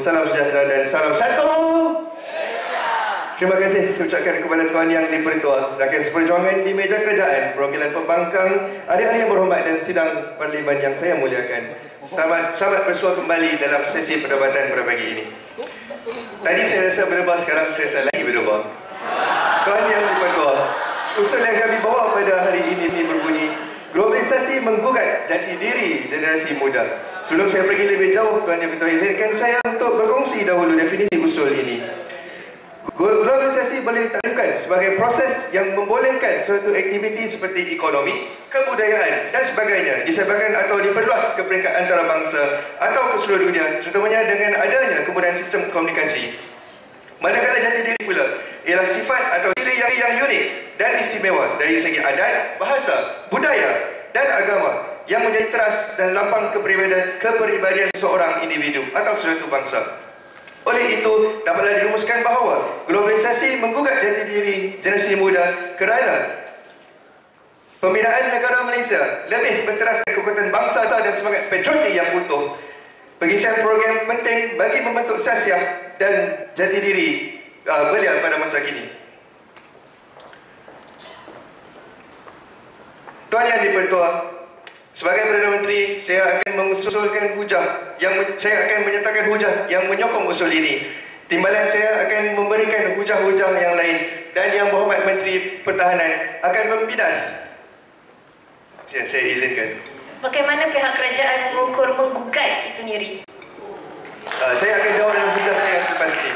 salam sejahtera dan salam satu. Terima kasih saya ucapkan kepada Tuan Yang di-Pertua, rakan seperjuangan di meja kerajaan, perwakilan pembangkang, ahli-ahli yang berhormat dan sidang parlimen yang saya muliakan. Selamat bersua kembali dalam sesi perdebatan pada pagi ini. Tadi saya rasa berdebar, sekarang saya rasa lagi berdebar. Tuan Yang di-Pertua, usul yang kami bawa pada hari ini berbunyi, globalisasi menggugat jati diri generasi muda. Sebelum saya pergi lebih jauh, Tuan Yang di-Pertua, izinkan saya untuk berkongsi dahulu definisi usul ini. Globalisasi boleh ditakdirkan sebagai proses yang membolehkan suatu aktiviti seperti ekonomi, kebudayaan dan sebagainya disebabkan atau diperluas ke peringkat antarabangsa atau ke seluruh dunia, terutamanya dengan adanya kemudahan sistem komunikasi. Manakala jati diri pula ialah sifat atau ciri yang unik dan istimewa dari segi adat, bahasa, budaya dan agama yang menjadi teras dan lapang kepribadian seorang individu atau suatu bangsa. Oleh itu, dapatlah dirumuskan bahawa globalisasi menggugat jati diri generasi muda kerana pembinaan negara Malaysia lebih berteraskan kekuatan bangsa dan semangat patriotik yang utuh. Pengisian program penting bagi membentuk sasiah dan jati diri belia pada masa kini. Tuan Yang di-Pertua, sebagai Perdana Menteri, saya akan mengusulkan hujah saya akan menyatakan hujah yang menyokong usul ini. Timbalan saya akan memberikan hujah-hujah yang lain dan Yang Berhormat Menteri Pertahanan akan membidas. Saya izinkan. Bagaimana pihak kerajaan mengukur menggugat itu sendiri? Saya akan jawab dalam hujah saya selepas ini.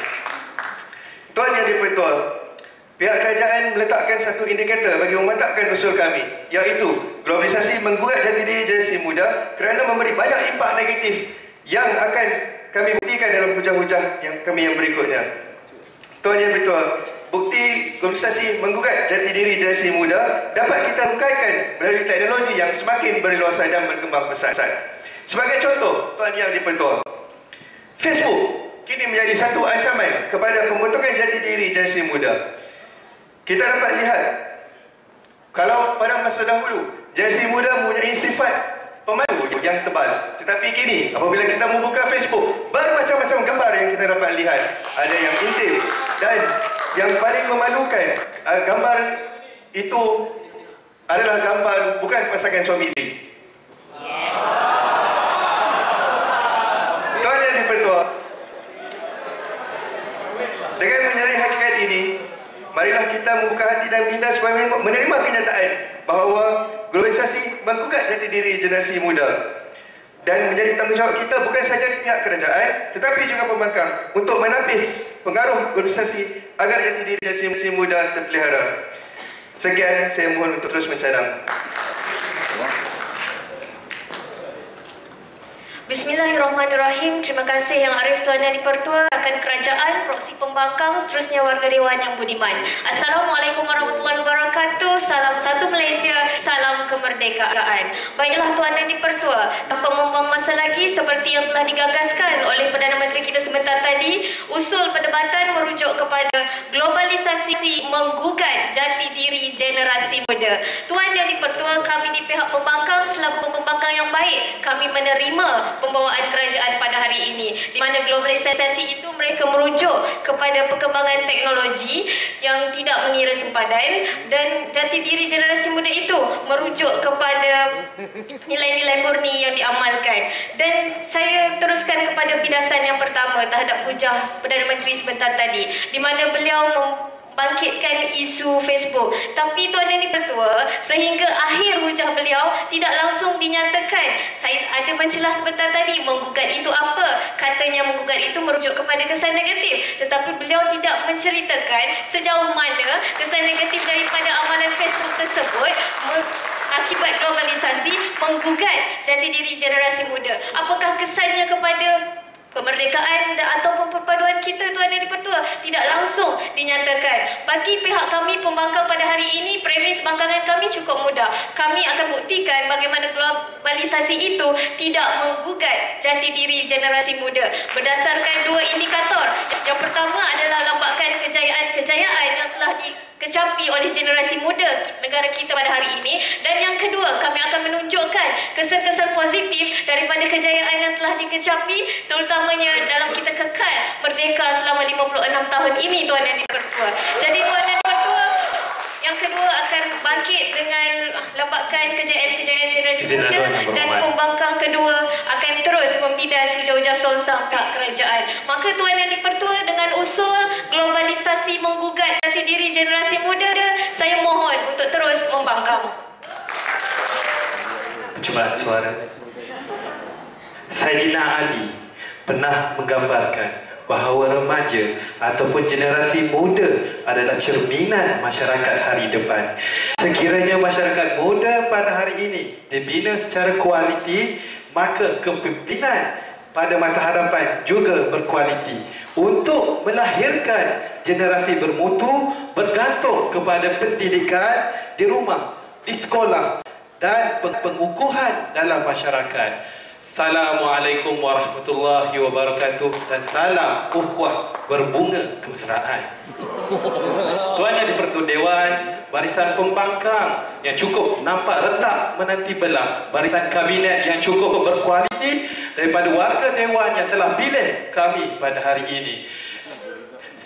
Tuan Yang di-Pertua, pihak kerajaan meletakkan satu indikator bagi memantapkan usul kami, iaitu globalisasi menggugat jati diri generasi muda kerana memberi banyak impak negatif yang akan kami buktikan dalam hujah-hujah yang berikutnya. Tuan Yang di-Pertua, bukti globalisasi menggugat jati diri generasi muda dapat kita rungkaikan melalui teknologi yang semakin berleluasa dan berkembang pesat. Sebagai contoh, Tuan Yang di-Pertua, Facebook kini menjadi satu ancaman kepada pembentukan jati diri generasi muda. Kita dapat lihat, kalau pada masa dahulu, generasi muda mempunyai sifat pemalu yang tebal. Tetapi kini, apabila kita membuka Facebook, bermacam-macam gambar yang kita dapat lihat. Ada yang intim dan yang paling memalukan, gambar itu adalah gambar bukan pasangan suami isteri. Tuan Yang di-Pertua, dengan menyadari hakikat ini, marilah kita membuka hati dan minda supaya menerima kenyataan bahawa globalisasi menggugat jati diri generasi muda dan menjadi tanggungjawab kita bukan sahaja pihak kerajaan tetapi juga pembangkang untuk menapis pengaruh globalisasi agar jati diri generasi muda terpelihara. Sekian, saya mohon untuk terus mencadang. Bismillahirrahmanirrahim. Terima kasih Yang Arif Tuan Yang di-Pertua, rakan kerajaan, proksi pembangkang, seterusnya warga Dewan yang budiman. Assalamualaikum warahmatullahi wabarakatuh. Salam satu Malaysia, salam kemerdekaan. Baiklah Tuan Yang di-Pertua, tanpa membuang masa lagi, seperti yang telah digagaskan oleh Perdana Menteri kita sebentar tadi, usul perdebatan merujuk kepada globalisasi menggugat jati diri generasi muda. Tuan Yang di-Pertua, kami di pihak pembangkang selaku pembangkang yang baik, kami menerima pembawaan kerajaan pada hari ini, di mana globalisasi itu mereka merujuk kepada perkembangan teknologi yang tidak mengira sempadan, dan jati diri generasi muda itu merujuk kepada nilai-nilai murni yang diamalkan. Dan saya teruskan kepada bidasan yang pertama terhadap hujah Perdana Menteri sebentar tadi, di mana beliau bangkitkan isu Facebook. Tapi Tuan Yang di-Pertua, sehingga akhir hujah beliau tidak langsung dinyatakan. Saya ada mencelah sebentar tadi, menggugat itu apa? Katanya menggugat itu merujuk kepada kesan negatif. Tetapi beliau tidak menceritakan sejauh mana kesan negatif daripada amalan Facebook tersebut akibat globalisasi menggugat jati diri generasi muda. Apakah kesannya kepada kemerdekaan ataupun perpaduan kita, Tuan Yang di-Pertua? Tidak langsung dinyatakan. Bagi pihak kami pembangkang pada hari ini, premis bangkangan kami cukup mudah. Kami akan buktikan bagaimana globalisasi itu tidak menggugat jati diri generasi muda berdasarkan dua indikator. Yang pertama adalah lambakan kejayaan yang telah dikecapi oleh generasi muda negara kita pada hari ini. Dan yang kedua, kami akan menunjukkan kesan-kesan positif daripada kejayaan yang telah dikecapi, terutamanya dalam kita kekal merdeka selama 56 tahun ini, Tuan yang di-Pertua. Jadi Tuan yang di-Pertua, yang kedua akan bangkit dengan lembakan kejayaan-kejayaan generasi muda, dan pembangkang kedua akan terus membidas hujah-hujah sonsang pihak kerajaan. Maka Tuan yang di-Pertua, dengan usul globalisasi menggugat jati diri generasi muda, saya mohon untuk terus membangkang. Percubaan suara. Saidina Ali pernah menggambarkan bahawa remaja ataupun generasi muda adalah cerminan masyarakat hari depan. Sekiranya masyarakat muda pada hari ini dibina secara kualiti, maka kepimpinan pada masa hadapan juga berkualiti. Untuk melahirkan generasi bermutu bergantung kepada pendidikan di rumah, di sekolah dan pengukuhan dalam masyarakat. Assalamualaikum warahmatullahi wabarakatuh, dan salam ukhuwah berbunga kemesraan. Tuan yang di-Pertua Dewan, barisan pembangkang yang cukup nampak retak menanti belah, barisan kabinet yang cukup berkualiti daripada warga Dewan yang telah pilih kami pada hari ini.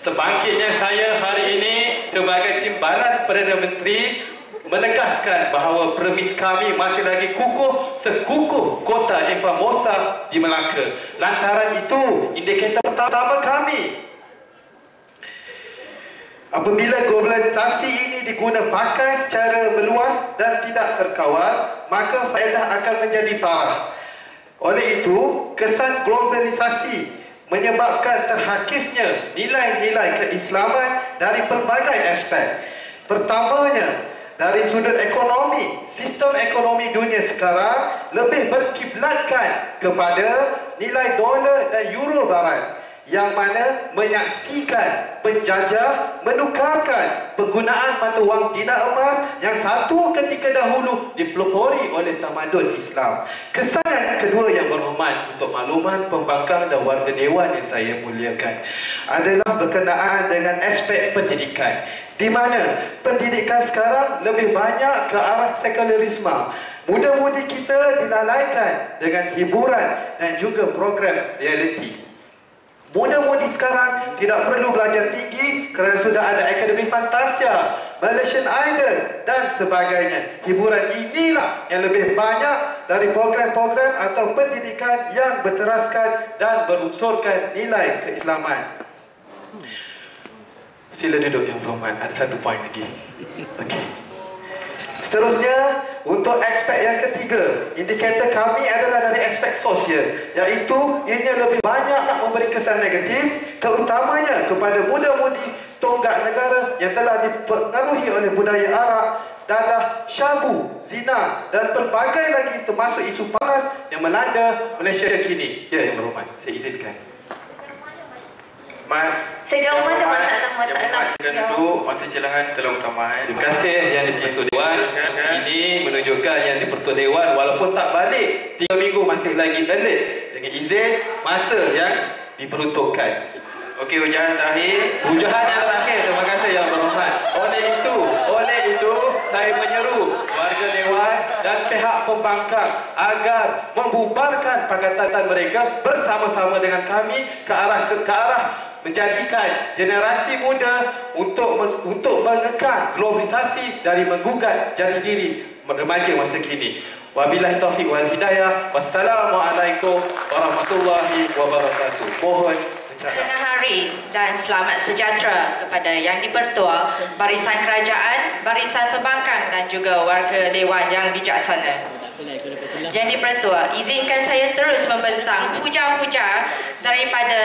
Sebangkitnya saya hari ini sebagai timbalan Perdana Menteri menegaskan bahawa premis kami masih lagi kukuh sekukuh kota Eva Mosa di Melaka. Lantaran itu, indikator pertama kami, apabila globalisasi ini digunakan pakai secara meluas dan tidak terkawal, maka faedah akan menjadi parah. Oleh itu, kesan globalisasi menyebabkan terhakisnya nilai-nilai keislaman dari pelbagai aspek. Pertamanya, dari sudut ekonomi, sistem ekonomi dunia sekarang lebih berkiblatkan kepada nilai dolar dan euro barat, yang mana menyaksikan penjajah menukarkan penggunaan mata wang dinar emas yang satu ketika dahulu dipelopori oleh tamadun Islam. Kesan yang kedua yang berhormat, untuk makluman pembangkang dan warga Dewan yang saya muliakan, adalah berkenaan dengan aspek pendidikan, di mana pendidikan sekarang lebih banyak ke arah sekularisme. Muda-mudi kita dilalaikan dengan hiburan dan juga program reality. Muda-mudi sekarang tidak perlu belajar tinggi kerana sudah ada Akademi Fantasia, Malaysian Idol dan sebagainya. Hiburan inilah yang lebih banyak dari program-program atau pendidikan yang berteraskan dan berunsurkan nilai keislaman. Sila duduk yang berhormat, ada satu poin lagi. Okey. Seterusnya, untuk aspek yang ketiga, indikator kami adalah dari aspek sosial, iaitu ianya lebih banyak memberi kesan negatif, terutamanya kepada muda-mudi tonggak negara yang telah dipengaruhi oleh budaya Arab, dadah, syabu, zina dan pelbagai lagi, termasuk isu panas yang melanda Malaysia kini. Ya, yang berhormat, saya izinkan. Sejauh mana masalah-masalah? Silakan duduk, masa celahan telah utama. Terima kasih yang di-Pertua Dewan. Ini menunjukkan yang di-Pertua Dewan walaupun tak balik 3 minggu masih lagi elit dengan izin masa yang diperuntukkan. Okey, hujahan terakhir. Hujahan yang terakhir. Terima kasih yang berhormat. Oleh itu saya menyeru warga Dewan dan pihak pembangkang agar membubarkan pakatan mereka bersama-sama dengan kami ke arah menjadikan generasi muda untuk menekan globalisasi dari menggugat jati diri remaja masa kini. Wabillahi taufiq wal hidayah. Wassalamualaikum warahmatullahi wabarakatuh. Mohon Tengah hari dan selamat sejahtera kepada yang di-Pertua, barisan kerajaan, barisan pembangkang dan juga warga Dewan yang bijaksana. Yang di-Pertua, izinkan saya terus membentang hujah-hujah daripada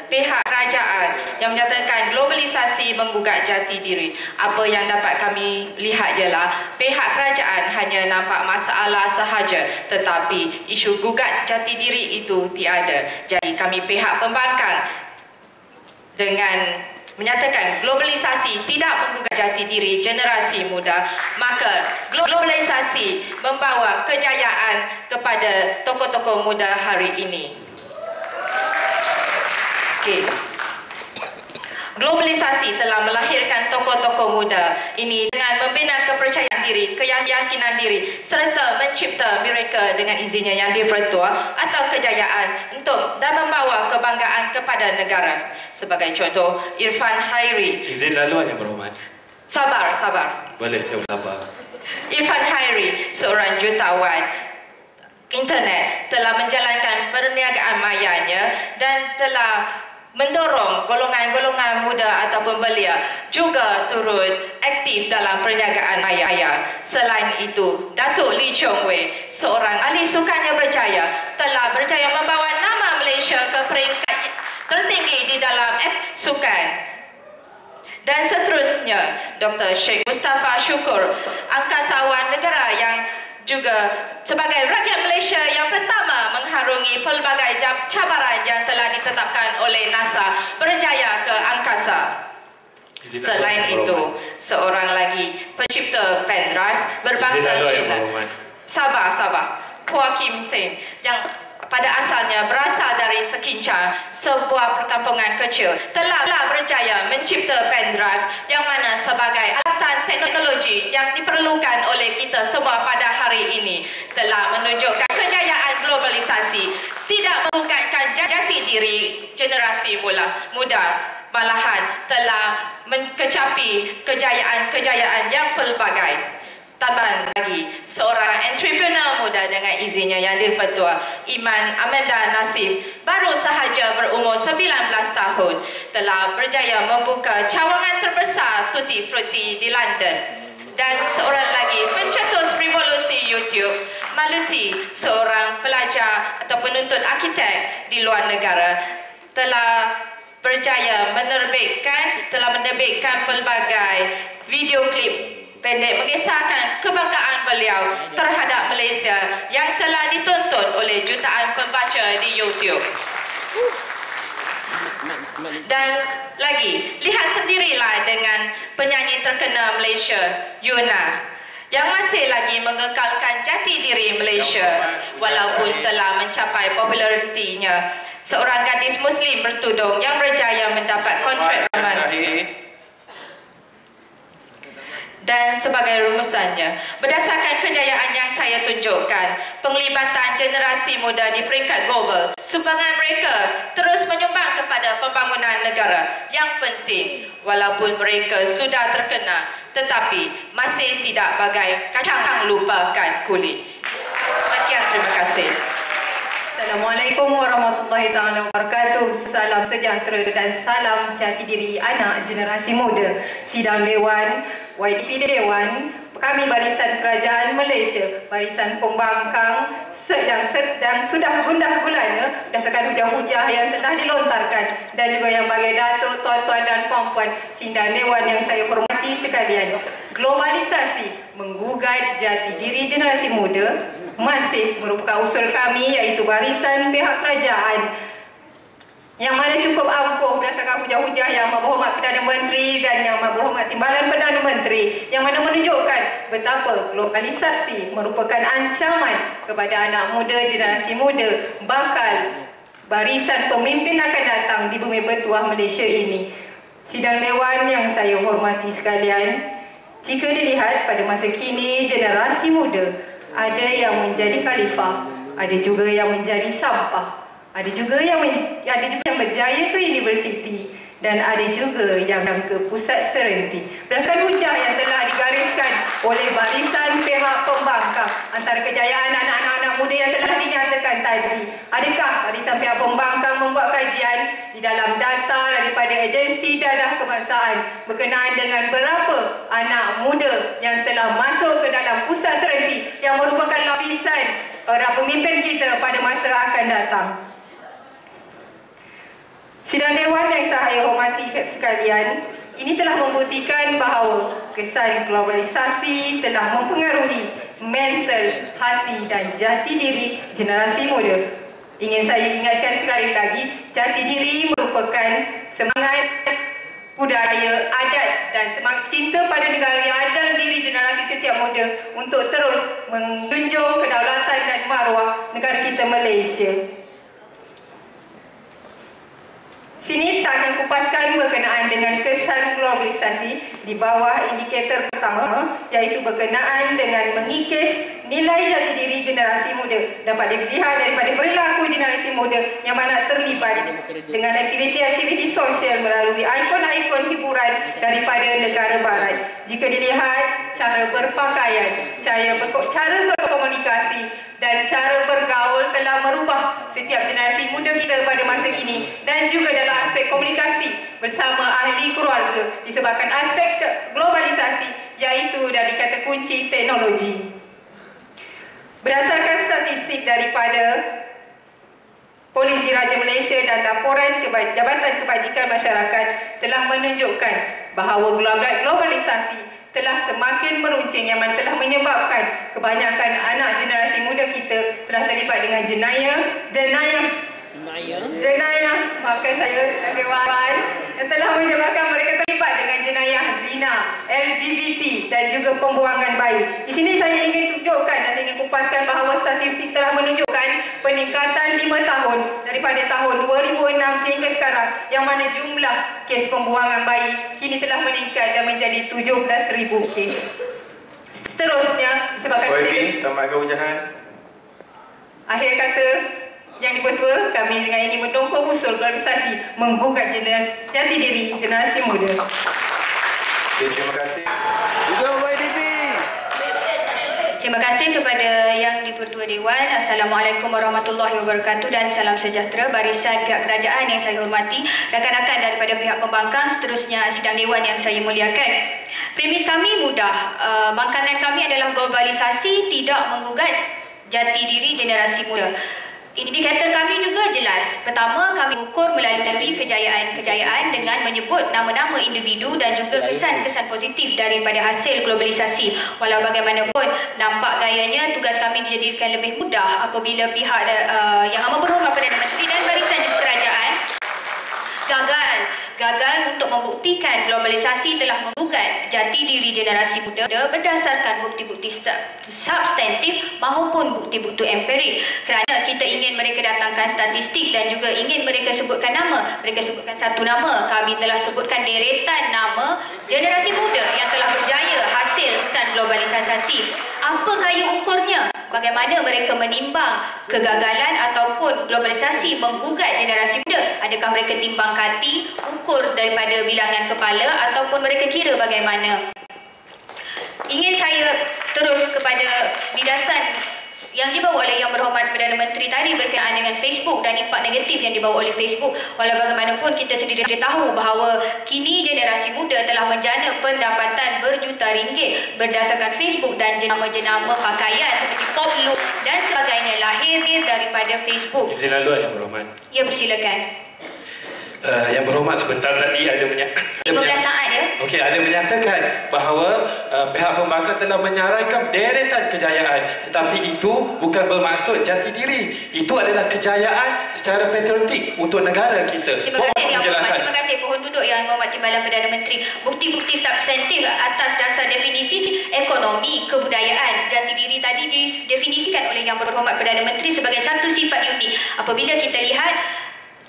pihak kerajaan yang menyatakan globalisasi menggugat jati diri. Apa yang dapat kami lihat ialah pihak kerajaan hanya nampak masalah sahaja, tetapi isu gugat jati diri itu tiada. Jadi kami pihak pembangkang dengan menyatakan globalisasi tidak menggugat jati diri generasi muda, maka globalisasi membawa kejayaan kepada tokoh-tokoh muda hari ini. Okey. Globalisasi telah melahirkan tokoh-tokoh muda ini dengan membina kepercayaan diri, keyakinan diri serta mencipta mereka dengan izinnya yang dipertua atau kejayaan untuk dan membawa kebanggaan kepada negara. Sebagai contoh, Irfan Hairi. Izin lalu Yang Berhormat. Sabar. Boleh saya sabar. Irfan Hairi, seorang jutawan internet, telah menjalankan perniagaan mayanya dan telah mendorong golongan-golongan muda ataupun belia juga turut aktif dalam perniagaan maya. Selain itu, Datuk Lee Chong Wei, seorang ahli sukannya berjaya, telah berjaya membawa nama Malaysia ke peringkat tertinggi di dalam sukan. Dan seterusnya, Dr. Sheikh Mustafa Syukur, angkasawan negara yang juga sebagai rakyat Malaysia yang pertama mengharungi pelbagai cabaran yang telah ditetapkan oleh NASA, berjaya ke angkasa. Selain itu, seorang lagi pencipta pendrive berbangsa Cina. Sabar. Hua Kim Seng, yang pada asalnya berasal dari Sekincang, sebuah perkampungan kecil, telah berjaya mencipta pendrive yang mana sebagai alatan teknologi yang diperlukan oleh kita semua pada hari ini, telah menunjukkan kejayaan globalisasi, tidak membukakan jati diri generasi muda, malahan telah mencapai kejayaan yang pelbagai. Tambah lagi, seorang entrepreneur muda dengan izinnya yang dipertua, Iman Amanda Nasib, baru sahaja berumur 19 tahun, telah berjaya membuka cawangan terbesar Tutti Frutti di London. Dan seorang lagi pencetus revolusi YouTube, Maluti, seorang pelajar atau penuntut arkitek di luar negara, telah berjaya menerbitkan pelbagai video klip pendek mengisahkan kebanggaan beliau terhadap Malaysia yang telah ditonton oleh jutaan pembaca di YouTube. Dan lagi, lihat sendirilah dengan penyanyi terkenal Malaysia, Yuna, yang masih lagi mengekalkan jati diri Malaysia walaupun telah mencapai popularitinya. Seorang gadis Muslim bertudung yang berjaya mendapat kontrak aman. Dan sebagai rumusannya, berdasarkan kejayaan yang saya tunjukkan, penglibatan generasi muda di peringkat global, sumbangan mereka terus menyumbang kepada pembangunan negara yang penting. Walaupun mereka sudah terkenal, tetapi masih tidak bagai kacang lupakan kulit. Sekian, terima kasih. Assalamualaikum warahmatullahi wabarakatuh. Salam sejahtera dan salam jati diri anak generasi muda. Sidang Dewan, YDP Dewan, kami Barisan Kerajaan Malaysia, Barisan Pembangkang yang sudah gundah gulana berdasarkan hujah-hujah yang telah dilontarkan, dan juga yang bagai datuk, tuan-tuan dan puan-puan sidang Dewan yang saya hormati sekalian. Globalisasi menggugat jati diri generasi muda masih merupakan usul kami, iaitu barisan pihak kerajaan, yang mana cukup ampuh berdasarkan hujah-hujah yang berhormat Perdana Menteri dan yang berhormat Timbalan Perdana Menteri, yang mana menunjukkan betapa globalisasi merupakan ancaman kepada anak muda, generasi muda, bakal barisan pemimpin akan datang di bumi bertuah Malaysia ini. Sidang Dewan yang saya hormati sekalian, jika dilihat pada masa kini, generasi muda ada yang menjadi khalifah, ada juga yang menjadi sampah, ada juga yang berjaya ke universiti, dan ada juga yang ke pusat serenti. Berdasarkan hujah yang telah digariskan oleh barisan pihak pembangkang antara kejayaan anak-anak muda yang telah dinyatakan tadi, adakah barisan pihak pembangkang membuat kajian di dalam data daripada agensi dadah kebangsaan berkenaan dengan berapa anak muda yang telah masuk ke dalam pusat serenti yang merupakan lapisan para pemimpin kita pada masa akan datang? Sidang Dewan yang saya hormati sekalian, ini telah membuktikan bahawa kesan globalisasi telah mempengaruhi mental, hati dan jati diri generasi muda. Ingin saya ingatkan sekali lagi, jati diri merupakan semangat budaya, adat dan semangat cinta pada negara yang ada dalam diri generasi setiap muda untuk terus menjunjung kedaulatan dan maruah negara kita Malaysia. Sini saya akan kupaskan berkenaan dengan kesan globalisasi di bawah indikator pertama, iaitu berkenaan dengan mengikis nilai jati diri generasi muda. Dapat dilihat daripada perilaku generasi muda yang mana terlibat dengan aktiviti-aktiviti sosial melalui ikon-ikon hiburan daripada negara barat. Jika dilihat cara berpakaian, cara berkomunikasi dan cara bergaul telah merubah setiap generasi muda kita pada masa kini, dan juga dalam aspek komunikasi bersama ahli keluarga disebabkan aspek globalisasi, iaitu dari kata kunci teknologi. Berdasarkan statistik daripada Polis Diraja Malaysia dan laporan Jabatan Kebajikan Masyarakat telah menunjukkan bahawa globalisasi telah semakin meruncing yang mana telah menyebabkan kebanyakan anak generasi muda kita telah terlibat dengan jenayah, maafkan saya dewan, yang telah menyebabkan mereka terlibat dengan jenayah zina, LGBT dan juga pembuangan bayi. Di sini saya ingin tunjukkan dan ingin kupaskan bahawa statistik telah menunjukkan peningkatan 5 tahun daripada tahun 2006 sehingga sekarang, yang mana jumlah kes pembuangan bayi kini telah meningkat dan menjadi 17,000 kes. Seterusnya disebabkan tamatkan ucapan. akhir kata yang dipertua, kami dengan ini mendukung usul globalisasi menggugat jati diri generasi muda. Terima kasih. Terima kasih kepada Yang di-Pertua Dewan. Assalamualaikum warahmatullahi wabarakatuh dan salam sejahtera barisan pihak kerajaan yang saya hormati, rakan-rakan daripada pihak pembangkang, seterusnya sidang dewan yang saya muliakan. Premis kami mudah. Bangkangan kami adalah globalisasi tidak menggugat jati diri generasi muda. Indikator kami juga jelas. Pertama, kami ukur melalui kejayaan dengan menyebut nama-nama individu dan juga kesan-kesan positif daripada hasil globalisasi. Walau bagaimanapun, nampak gayanya tugas kami dijadikan lebih mudah apabila pihak yang amat berhormat Perdana Menteri dan barisan kerajaan gagal untuk membuktikan globalisasi telah menggugat jati diri generasi muda berdasarkan bukti-bukti substantif maupun bukti-bukti empirik. Kerana kita ingin mereka datangkan statistik dan juga ingin mereka sebutkan nama. Mereka sebutkan satu nama, kami telah sebutkan deretan nama generasi muda yang telah berjaya hasil kesan globalisasi. Apa gaya ukurnya? Bagaimana mereka menimbang kegagalan ataupun globalisasi menggugat generasi muda? Adakah mereka timbang kati, ukur daripada bilangan kepala, ataupun mereka kira bagaimana? Ingin saya terus kepada bidasan yang dibawa oleh Yang Berhormat Perdana Menteri tadi berkenaan dengan Facebook dan impak negatif yang dibawa oleh Facebook. Walau bagaimanapun kita sendiri tahu bahawa kini generasi muda telah menjana pendapatan berjuta ringgit berdasarkan Facebook dan jenama-jenama pakaian seperti top look dan sebagainya lahir daripada Facebook. Izin lalu Yang Berhormat. Ya, persilakan. Yang Berhormat sebentar tadi ada 15 saat ya. Okey, ada menyatakan bahawa pihak pembangkang telah menyarankan deretan kejayaan, tetapi itu bukan bermaksud jati diri. Itu adalah kejayaan secara patriotik untuk negara kita. Terima kasih Yang Berhormat. Terima kasih Pohon Duduk Yang Berhormat Timbalan Perdana Menteri. Bukti-bukti substantif atas dasar definisi ekonomi kebudayaan. Jati diri tadi didefinisikan oleh Yang Berhormat Perdana Menteri sebagai satu sifat unik. Apabila kita lihat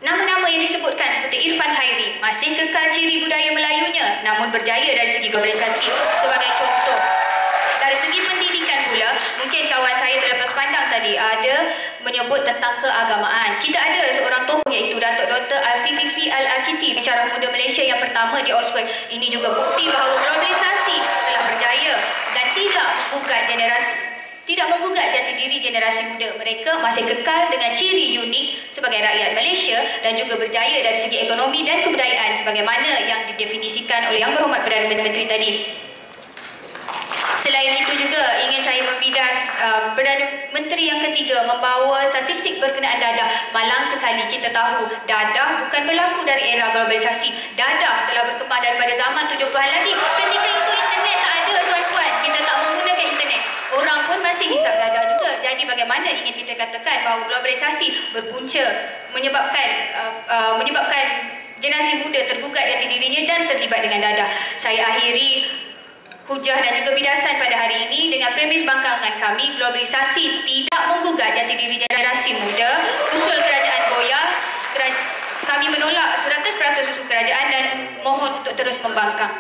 nama-nama yang disebutkan seperti Irfan Hairi masih kekal ciri budaya Melayunya namun berjaya dari segi globalisasi sebagai contoh. Dari segi pendidikan pula, mungkin kawan saya terlepas pandang tadi ada menyebut tentang keagamaan. Kita ada seorang tokoh iaitu Datuk Dr. Alfifi Al-Akiti, pensyarah muda Malaysia yang pertama di Oxford. Ini juga bukti bahawa globalisasi telah berjaya dan tidak menggugat jati diri generasi muda. Mereka masih kekal dengan ciri unik sebagai rakyat Malaysia dan juga berjaya dari segi ekonomi dan kebudayaan sebagaimana yang didefinisikan oleh Yang Berhormat Perdana Menteri tadi. Selain itu juga ingin saya membidas Perdana Menteri yang ketiga membawa statistik berkenaan dadah. Malang sekali kita tahu dadah bukan berlaku dari era globalisasi. Dadah telah berkembang daripada zaman 70-an lagi. Ketika itu internet tak ada tuan-tuan. Kita tak menggunakan internet. Orang pun masih hisap dadah juga. Jadi bagaimana ingin kita katakan bahawa globalisasi berpunca menyebabkan generasi muda tergugat jati dirinya dan terlibat dengan dadah. Saya akhiri hujah dan juga bidasan pada hari ini dengan premis bangkangan kami, globalisasi tidak menggugat jati diri generasi muda. Usul kerajaan goyah, Kami menolak 100% usul kerajaan dan mohon untuk terus membangkang.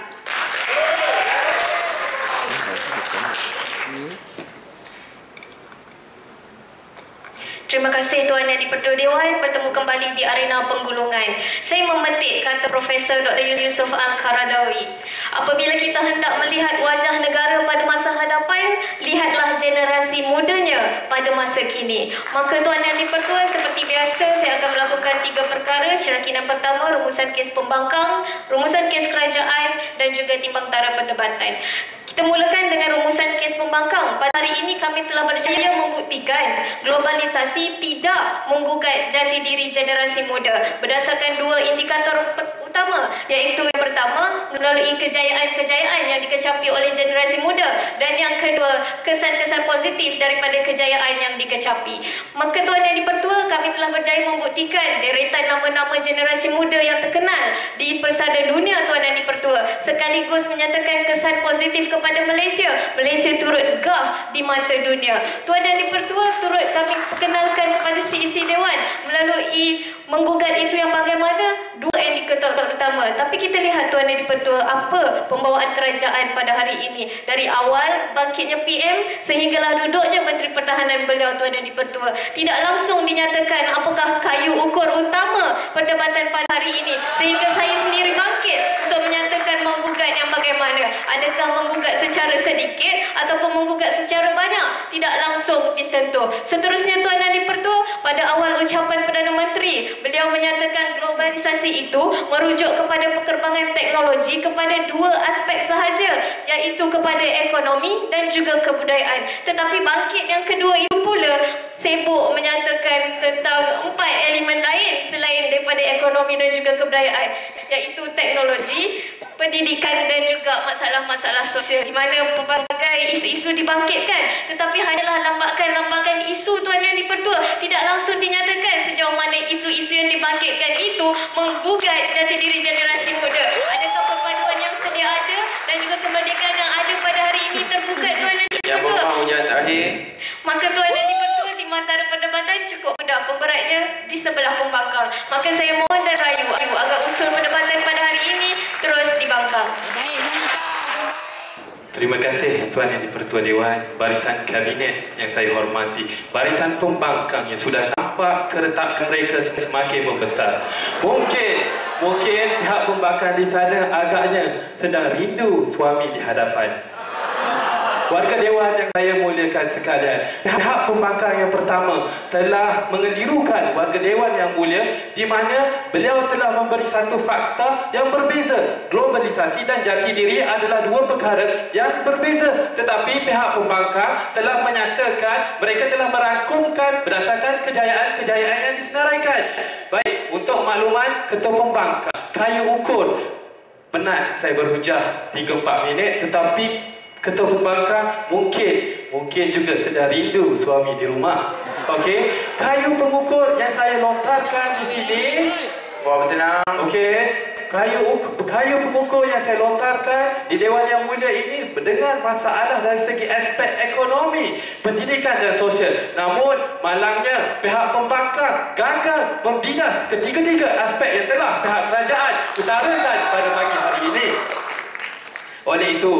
Terima kasih Tuan Yang di-Pertua Dewan, bertemu kembali di arena penggulungan. Saya memetik kata Profesor Dr. Yusof Al-Qaradawi. Apabila kita hendak melihat wajah negara pada masa hadapan, lihatlah generasi mudanya pada masa kini. Maka Tuan Yang di-Pertua, seperti biasa saya akan melakukan 3 perkara. Cerkinan pertama, rumusan kes pembangkang, rumusan kes kerajaan dan juga timbang tara perdebatan. Kita mulakan dengan rumusan kes pembangkang. Pada hari ini kami telah berjaya membuktikan globalisasi tidak menggugat jati diri generasi muda berdasarkan 2 indikator utama, iaitu yang pertama melalui kejayaan-kejayaan yang dikecapi oleh generasi muda, dan yang kedua kesan-kesan positif daripada kejayaan yang dikecapi. Maka Tuan Yang di-Pertua, kami telah berjaya membuktikan deretan nama-nama generasi muda yang terkenal di persada dunia Tuan Yang di-Pertua, sekaligus menyatakan kesan positif kepada Malaysia. Malaysia turut gah di mata dunia. Tuan Yang di-Pertua, turut kami perkenalkan kepada si-isi Dewan melalui menggugat itu yang bagaimana 2 indikator utama. Tapi kita lihat Tuan Yang di-Pertua, apa pembawaan kerajaan pada hari ini. Dari awal bangkitnya PM sehinggalah duduknya Menteri Pertahanan beliau Tuan Yang di-Pertua, tidak langsung dinyatakan apakah kayu ukur utama perdebatan pada hari ini, sehingga saya sendiri bangkit untuk menyatakan menggugat yang bagaimana. Adakah menggugat secara sedikit ataupun menggugat secara banyak, tidak langsung disentuh. Seterusnya Tuan Yang di-Pertua, pada awal ucapan Perdana Menteri, beliau menyatakan globalisasi itu merujuk kepada perkembangan teknologi kepada 2 aspek sahaja, iaitu kepada ekonomi dan juga kebudayaan. Tetapi bangkit yang kedua itu pula sibuk menyatakan tentang 4 elemen lain selain daripada ekonomi dan juga kebudayaan, iaitu teknologi, pendidikan dan juga masalah-masalah sosial, di mana pelbagai isu-isu dibangkitkan, tetapi hanyalah lambakan-lambakan isu Tuan Yang di-Pertua, tidak langsung dinyatakan sejauh mana isu-isu yang dibangkitkan itu menggugat jati diri generasi muda. Adakah perpaduan yang sedia ada dan juga kemerdekaan yang ada pada hari ini tergugat Tuan Yang di-Pertua? Yang mohon ujian terakhir. Maka Tuan Yang di-Pertua, di antara perdebatan cukup mudah, pemberatnya di sebelah pembangkang. Maka saya mohon dan rayu agar usul perdebatan pada hari ini terus dibangkang. Terima kasih Tuan Yang di-Pertua Dewan, barisan kabinet yang saya hormati, barisan pembangkang yang sudah nampak keretakan mereka semakin membesar. Mungkin pihak pembangkang di sana agaknya sedang rindu suami di hadapan. Warga Dewan yang saya muliakan sekalian, pihak pembangkang yang pertama telah mengelirukan warga Dewan yang mulia, di mana beliau telah memberi satu fakta yang berbeza. Globalisasi dan jati diri adalah 2 perkara yang berbeza. Tetapi pihak pembangkang telah menyatakan mereka telah merangkumkan berdasarkan kejayaan-kejayaan yang disenaraikan. Baik, untuk makluman Ketua Pembangkang, kayu ukur, benar saya berhujah 3-4 minit, tetapi Ketua Pembangkang mungkin juga sedang rindu suami di rumah. Okey, kayu pengukur yang saya lontarkan di sini, mohon tenang. Okey, kayu pengukur yang saya lontarkan di Dewan Yang Mulia ini dengan masalah dari segi aspek ekonomi, pendidikan dan sosial. Namun malangnya pihak pembangkang gagal membinas ketiga-tiga aspek yang telah pihak kerajaan utarakan pada pagi hari ini. Oleh itu,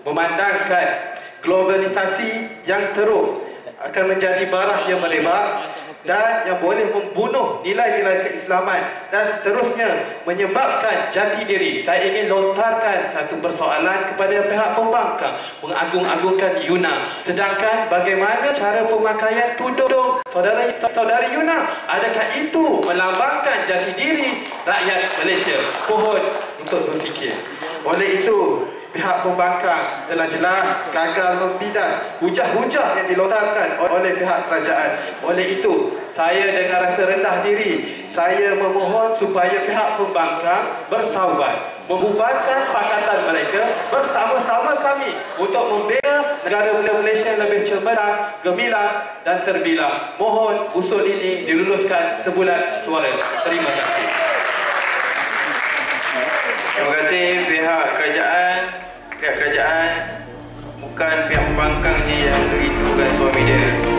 memandangkan globalisasi yang teruk akan menjadi barah yang melebar dan yang boleh membunuh nilai-nilai keislaman dan seterusnya menyebabkan jati diri, saya ingin lontarkan satu persoalan kepada pihak pembangkang, mengagung-agungkan Yuna. Sedangkan bagaimana cara pemakaian tudung saudari Yuna? Adakah itu melambangkan jati diri rakyat Malaysia? Mohon untuk berfikir. Oleh itu, pihak pembangkang telah jelas gagal membidas hujah-hujah yang dilontarkan oleh pihak kerajaan. Oleh itu, saya dengan rasa rendah diri, saya memohon supaya pihak pembangkang bertaubat, membubarkan pakatan mereka bersama-sama kami untuk membela negara Malaysia yang lebih cemerlang, gemilang dan terbilang. Mohon usul ini diluluskan sebulan suara. Terima kasih. Terima kasih pihak kerajaan, bukan pihak pembangkang je yang merindukan suami dia.